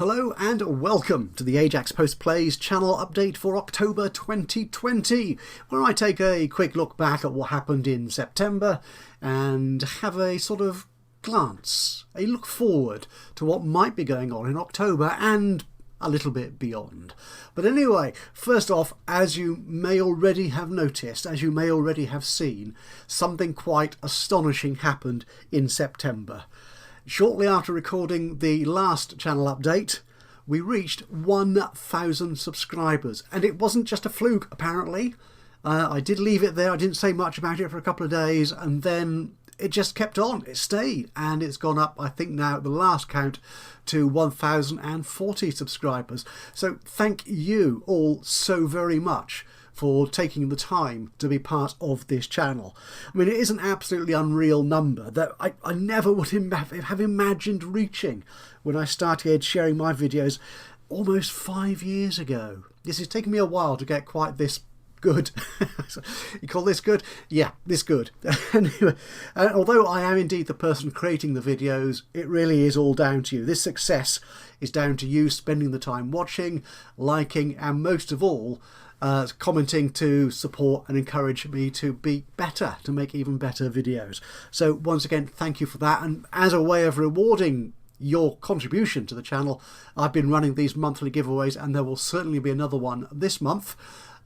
Hello and welcome to the Ajaxpost Plays channel update for October 2020, where I take a quick look back at what happened in September and have a sort of glance, a look forward to what might be going on in October and a little bit beyond. But anyway, first off, as you may already have noticed, as you may already have seen, something quite astonishing happened in September. Shortly after recording the last channel update, we reached 1,000 subscribers, and it wasn't just a fluke, apparently. I did leave it there, I didn't say much about it for a couple of days, and then it just kept on, it stayed, and it's gone up, I think now at the last count, to 1,040 subscribers. So thank you all so very much for taking the time to be part of this channel. I mean, it is an absolutely unreal number that I never would have imagined reaching when I started sharing my videos almost 5 years ago. This has taken me a while to get quite this good. You call this good? Yeah, this good. Anyway, although I am indeed the person creating the videos, it really is all down to you. This success is down to you spending the time watching, liking, and most of all, commenting to support and encourage me to be better, to make even better videos. So once again, thank you for that. And as a way of rewarding your contribution to the channel, I've been running these monthly giveaways, and there will certainly be another one this month,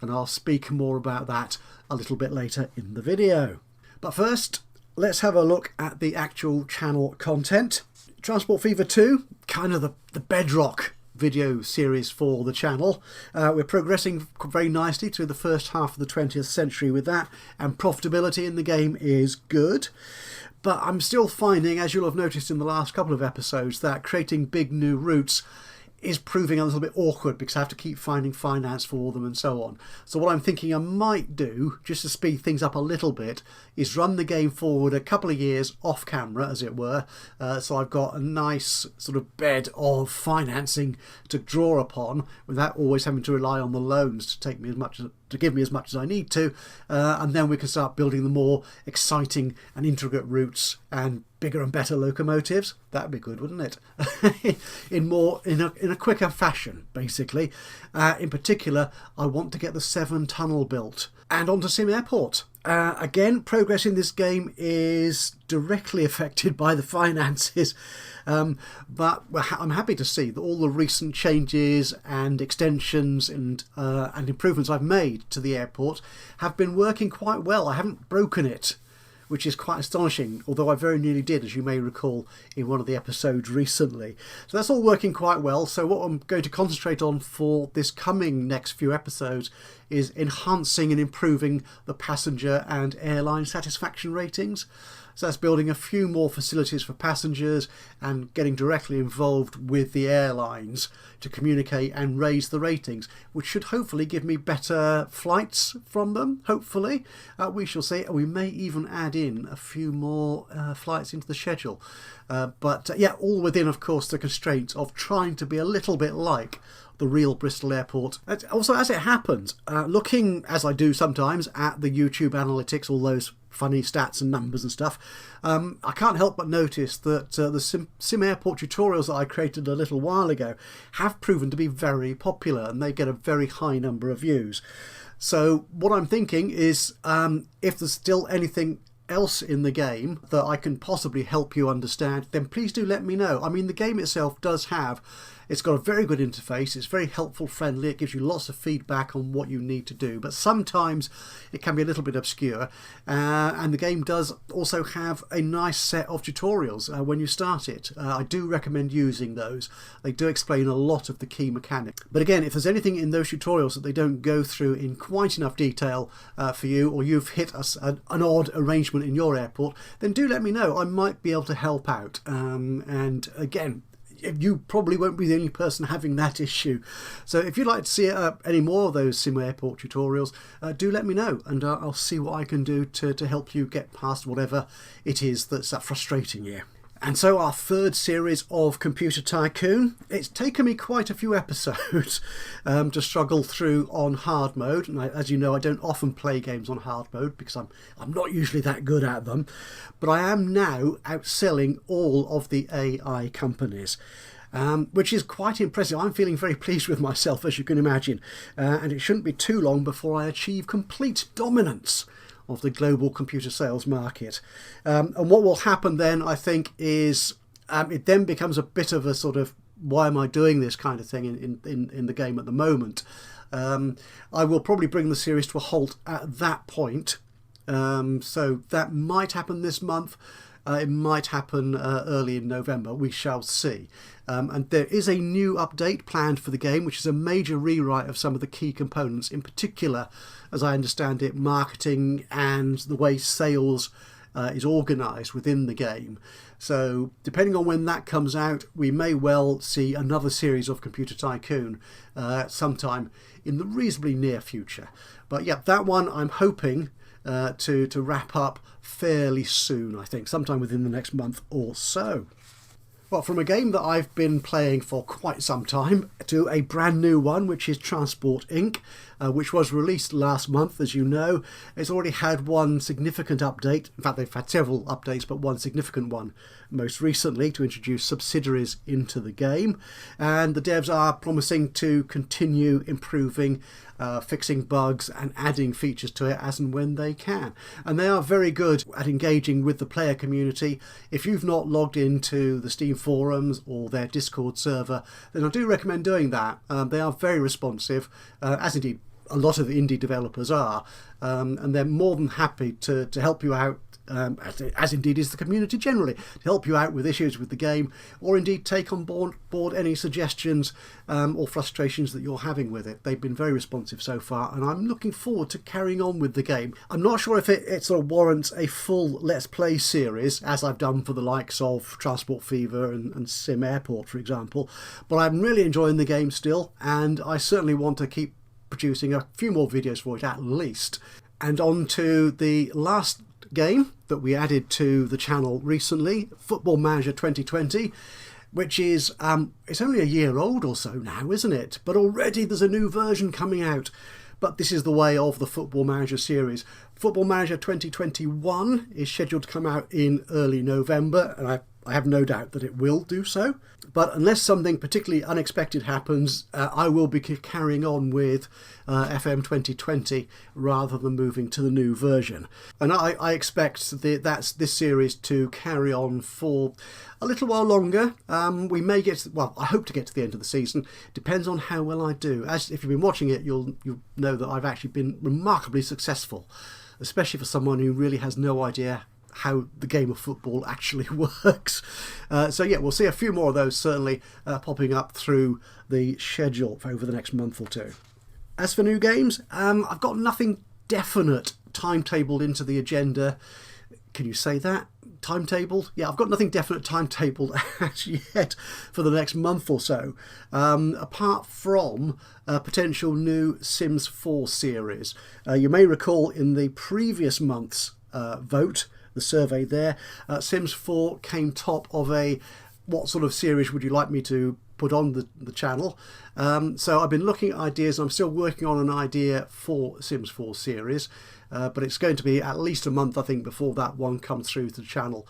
and I'll speak more about that a little bit later in the video. But first, let's have a look at the actual channel content. Transport Fever 2, kind of the bedrock video series for the channel. We're progressing very nicely through the first half of the 20th century with that, and profitability in the game is good. But I'm still finding, as you'll have noticed in the last couple of episodes, that creating big new routes is proving a little bit awkward because I have to keep finding finance for them and so on. So what I'm thinking I might do, just to speed things up a little bit, is run the game forward a couple of years off camera, as it were. So I've got a nice sort of bed of financing to draw upon without always having to rely on the loans to take me as much as, to give me as much as I need to, and then we can start building the more exciting and intricate routes and bigger and better locomotives. That'd be good, wouldn't it? in a quicker fashion, basically. In particular, I want to get the Severn Tunnel built and onto Sim Airport. Again, progress in this game is directly affected by the finances, but I'm happy to see that all the recent changes and extensions and improvements I've made to the airport have been working quite well. I haven't broken it, which is quite astonishing, although I very nearly did, as you may recall in one of the episodes recently. So that's all working quite well. So what I'm going to concentrate on for this coming next few episodes is enhancing and improving the passenger and airline satisfaction ratings. So that's building a few more facilities for passengers and getting directly involved with the airlines to communicate and raise the ratings, which should hopefully give me better flights from them, hopefully. We shall see. We may even add in a few more flights into the schedule. But yeah, all within, of course, the constraints of trying to be a little bit like the real Bristol airport. Also, as it happens, looking, as I do sometimes, at the YouTube analytics, all those funny stats and numbers and stuff, I can't help but notice that the Sim Airport tutorials that I created a little while ago have proven to be very popular, and they get a very high number of views. So what I'm thinking is, if there's still anything else in the game that I can possibly help you understand, then please do let me know. I mean, the game itself does have, it's got a very good interface, it's very helpful, friendly, it gives you lots of feedback on what you need to do, but sometimes it can be a little bit obscure, and the game does also have a nice set of tutorials when you start it. I do recommend using those. They do explain a lot of the key mechanics. But again, if there's anything in those tutorials that they don't go through in quite enough detail for you, or you've hit an odd arrangement in your airport, then do let me know. I might be able to help out. And again, you probably won't be the only person having that issue. So if you'd like to see any more of those Sim Airport tutorials, do let me know, and I'll see what I can do to help you get past whatever it is that's frustrating you. And so our third series of Computer Tycoon. It's taken me quite a few episodes to struggle through on hard mode. And as you know, I don't often play games on hard mode because I'm not usually that good at them. But I am now outselling all of the AI companies. which is quite impressive. I'm feeling very pleased with myself, as you can imagine, and it shouldn't be too long before I achieve complete dominance of the global computer sales market. And what will happen then, I think, is it then becomes a bit of a sort of, why am I doing this kind of thing in the game at the moment? I will probably bring the series to a halt at that point. So that might happen this month. It might happen early in November. We shall see. And there is a new update planned for the game, which is a major rewrite of some of the key components, in particular, as I understand it, marketing and the way sales is organised within the game. So depending on when that comes out, we may well see another series of Computer Tycoon sometime in the reasonably near future. But yeah, that one I'm hoping to wrap up fairly soon, I think, sometime within the next month or so. Well, from a game that I've been playing for quite some time to a brand new one, which is Transport Inc., which was released last month, as you know. It's already had one significant update. In fact, they've had several updates, but one significant one most recently to introduce subsidiaries into the game. And the devs are promising to continue improving, fixing bugs and adding features to it as and when they can. And they are very good at engaging with the player community. If you've not logged into the Steam forums or their Discord server, then I do recommend doing that. They are very responsive, as indeed a lot of the indie developers are, and they're more than happy to help you out, as indeed is the community generally, to help you out with issues with the game, or indeed take on board any suggestions or frustrations that you're having with it. They've been very responsive so far, and I'm looking forward to carrying on with the game. I'm not sure if it sort of warrants a full Let's Play series, as I've done for the likes of Transport Fever and Sim Airport, for example, but I'm really enjoying the game still, and I certainly want to keep producing a few more videos for it at least. And on to the last game that we added to the channel recently, Football Manager 2020, which is it's only a year old or so now, isn't it? But already there's a new version coming out. But this is the way of the Football Manager series. Football Manager 2021 is scheduled to come out in early November, and I have no doubt that it will do so. But unless something particularly unexpected happens, I will be carrying on with FM 2020 rather than moving to the new version. And I expect this series to carry on for a little while longer. We may get, well, I hope to get to the end of the season. Depends on how well I do. As if you've been watching it, you'll know that I've actually been remarkably successful, especially for someone who really has no idea how the game of football actually works. So yeah, we'll see a few more of those certainly popping up through the schedule over the next month or two. As for new games, I've got nothing definite timetabled into the agenda. Can you say that? Timetabled? Yeah, I've got nothing definite timetabled as yet for the next month or so, apart from a potential new Sims 4 series. You may recall in the previous month's vote, the survey there, Sims 4 came top of a what sort of series would you like me to put on the channel. So I've been looking at ideas. I'm still working on an idea for Sims 4 series, but it's going to be at least a month, I think, before that one comes through to the channel,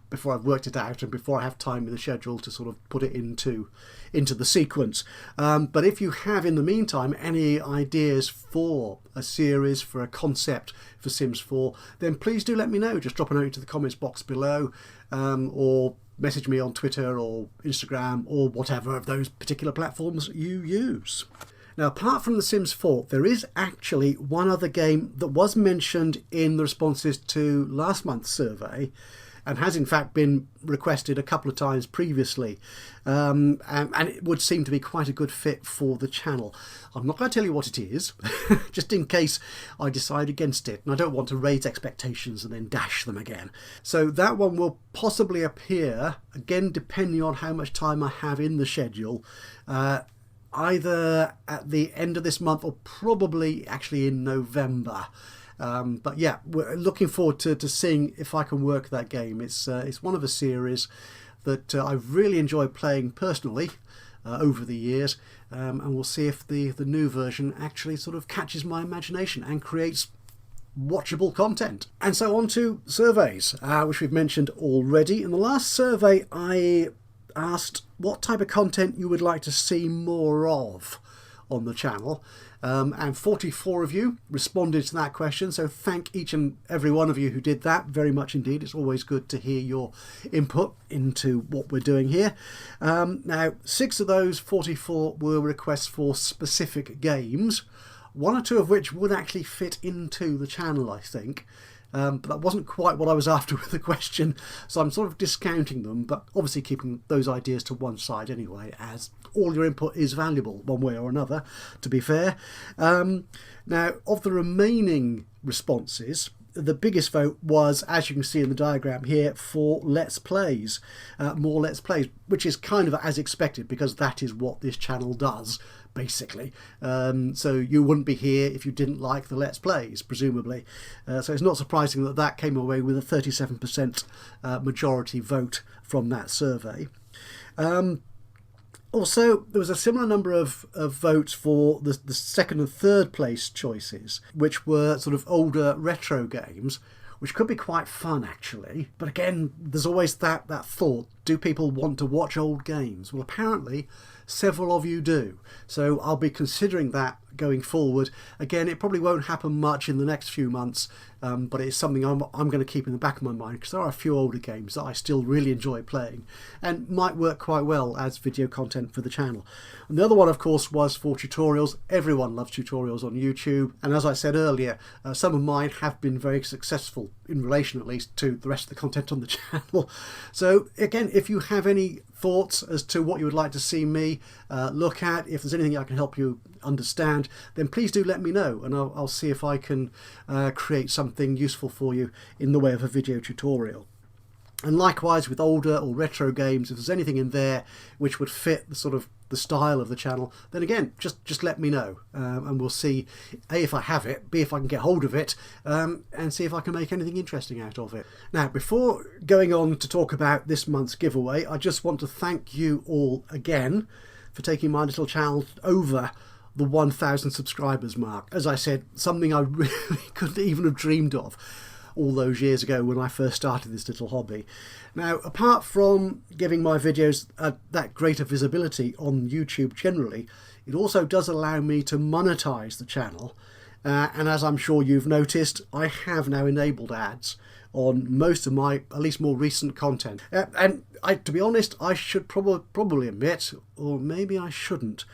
before I've worked it out and before I have time in the schedule to sort of put it into the sequence. But if you have in the meantime any ideas for a series, for a concept for Sims 4, then please do let me know. Just drop a note into the comments box below, or message me on Twitter or Instagram or whatever of those particular platforms you use. Now, apart from The Sims 4, there is actually one other game that was mentioned in the responses to last month's survey and has in fact been requested a couple of times previously, and it would seem to be quite a good fit for the channel. I'm not going to tell you what it is, just in case I decide against it, and I don't want to raise expectations and then dash them again. So that one will possibly appear, again depending on how much time I have in the schedule, either at the end of this month or probably actually in November. But yeah, we're looking forward to seeing if I can work that game. It's one of a series that I've really enjoyed playing personally over the years, and we'll see if the new version actually sort of catches my imagination and creates watchable content. And so on to surveys, which we've mentioned already. In the last survey, I asked what type of content you would like to see more of on the channel, and 44 of you responded to that question, so thank each and every one of you who did that very much indeed. It's always good to hear your input into what we're doing here. Now 6 of those 44 were requests for specific games, 1 or 2 of which would actually fit into the channel, I think. But that wasn't quite what I was after with the question, so I'm sort of discounting them, but obviously keeping those ideas to one side anyway, as all your input is valuable one way or another, to be fair. Now, of the remaining responses, the biggest vote was, as you can see in the diagram here, for Let's Plays, more Let's Plays, which is kind of as expected because that is what this channel does, basically. So you wouldn't be here if you didn't like the Let's Plays, presumably. So it's not surprising that that came away with a 37% majority vote from that survey. Also, there was a similar number of votes for the 2nd and 3rd place choices, which were sort of older retro games, which could be quite fun actually. But again, there's always that thought, do people want to watch old games? Well, apparently several of you do. So I'll be considering that going forward. Again, it probably won't happen much in the next few months, but it's something I'm going to keep in the back of my mind, because there are a few older games that I still really enjoy playing and might work quite well as video content for the channel. And the other one, of course, was for tutorials. Everyone loves tutorials on YouTube, and as I said earlier, some of mine have been very successful in relation, at least, to the rest of the content on the channel. So again, if you have any thoughts as to what you would like to see me look at, if there's anything I can help you understand, then please do let me know, and I'll see if I can create something useful for you in the way of a video tutorial. And likewise with older or retro games, if there's anything in there which would fit the sort of the style of the channel, then again, just let me know, and we'll see A, if I have it, B, if I can get hold of it, and see if I can make anything interesting out of it. Now, before going on to talk about this month's giveaway, I just want to thank you all again for taking my little channel over the 1,000 subscribers mark. As I said, something I really couldn't even have dreamed of all those years ago when I first started this little hobby. Now, apart from giving my videos that greater visibility on YouTube generally, it also does allow me to monetize the channel, and as I'm sure you've noticed, I have now enabled ads on most of my, at least more recent content. And to be honest, I should probably admit, or maybe I shouldn't,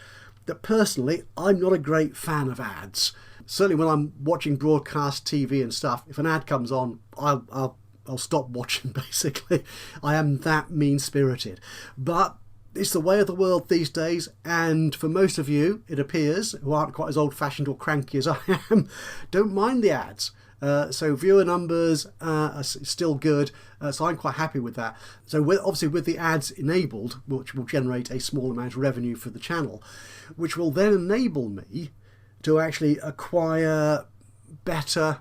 that personally I'm not a great fan of ads. Certainly when I'm watching broadcast TV and stuff, if an ad comes on, I'll stop watching, basically. I am that mean-spirited. But it's the way of the world these days, and for most of you, it appears, who aren't quite as old-fashioned or cranky as I am, don't mind the ads. So viewer numbers are still good, so I'm quite happy with that. So obviously with the ads enabled, which will generate a small amount of revenue for the channel, which will then enable me to actually acquire better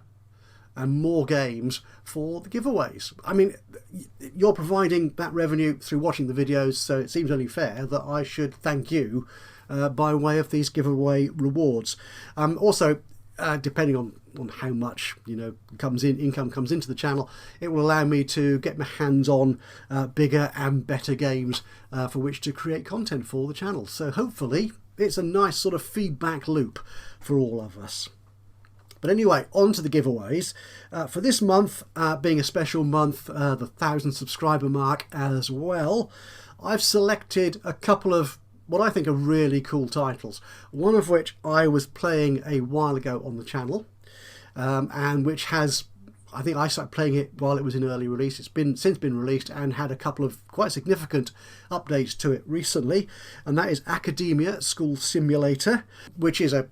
and more games for the giveaways. I mean, you're providing that revenue through watching the videos, so it seems only fair that I should thank you by way of these giveaway rewards. Also, depending on how much income comes into the channel, it will allow me to get my hands on bigger and better games for which to create content for the channel. So hopefully it's a nice sort of feedback loop for all of us. But anyway, on to the giveaways. For this month, being a special month, the 1,000 subscriber mark as well, I've selected a couple of what I think are really cool titles. One of which I was playing a while ago on the channel, and which has, I think I started playing it while it was in early release. It's since been released and had a couple of quite significant updates to it recently, and that is Academia School Simulator, which is a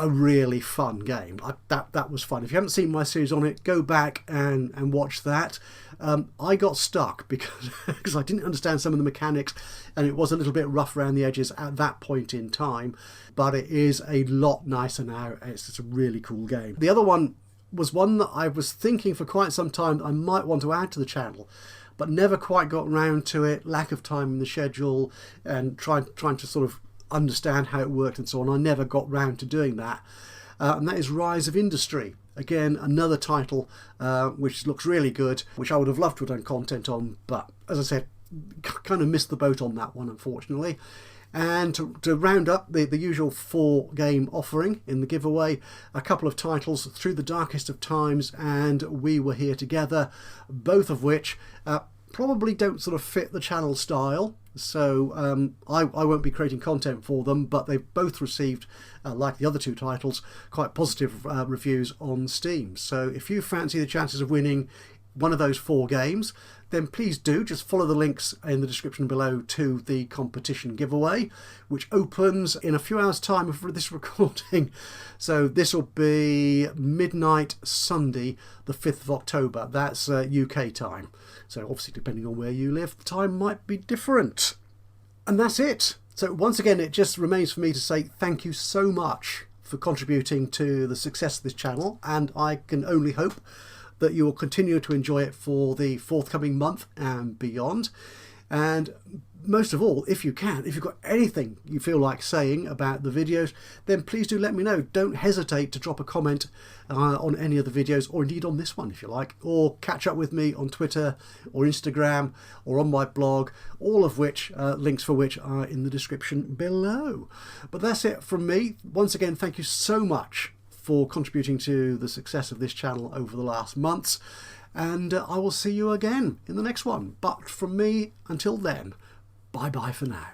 really fun game. That was fun. If you haven't seen my series on it, go back and watch that. I got stuck because I didn't understand some of the mechanics, and it was a little bit rough around the edges at that point in time, but it is a lot nicer now. It's just a really cool game. The other one was one that I was thinking for quite some time that I might want to add to the channel, but never quite got round to it. Lack of time in the schedule and trying to sort of understand how it worked and so on. I never got round to doing that, and that is Rise of Industry. Again, another title which looks really good, which I would have loved to have done content on, but as I said, kind of missed the boat on that one, unfortunately. And to round up the usual 4-game offering in the giveaway, a couple of titles, Through the Darkest of Times and We Were Here Together, both of which probably don't sort of fit the channel style, so I won't be creating content for them, but they've both received, like the other 2 titles, quite positive reviews on Steam. So if you fancy the chances of winning one of those 4 games, then please do just follow the links in the description below to the competition giveaway, which opens in a few hours' time for this recording. So this will be midnight Sunday, the 5th of October. That's UK time. So obviously, depending on where you live, the time might be different. And that's it. So once again, it just remains for me to say thank you so much for contributing to the success of this channel, and I can only hope that you will continue to enjoy it for the forthcoming month and beyond. And most of all, if you can, if you've got anything you feel like saying about the videos, then please do let me know. Don't hesitate to drop a comment on any of the videos, or indeed on this one if you like, or catch up with me on Twitter or Instagram or on my blog, all of which, links for which are in the description below. But that's it from me. Once again, thank you so much for contributing to the success of this channel over the last months, and I will see you again in the next one. But from me, until then, bye bye for now.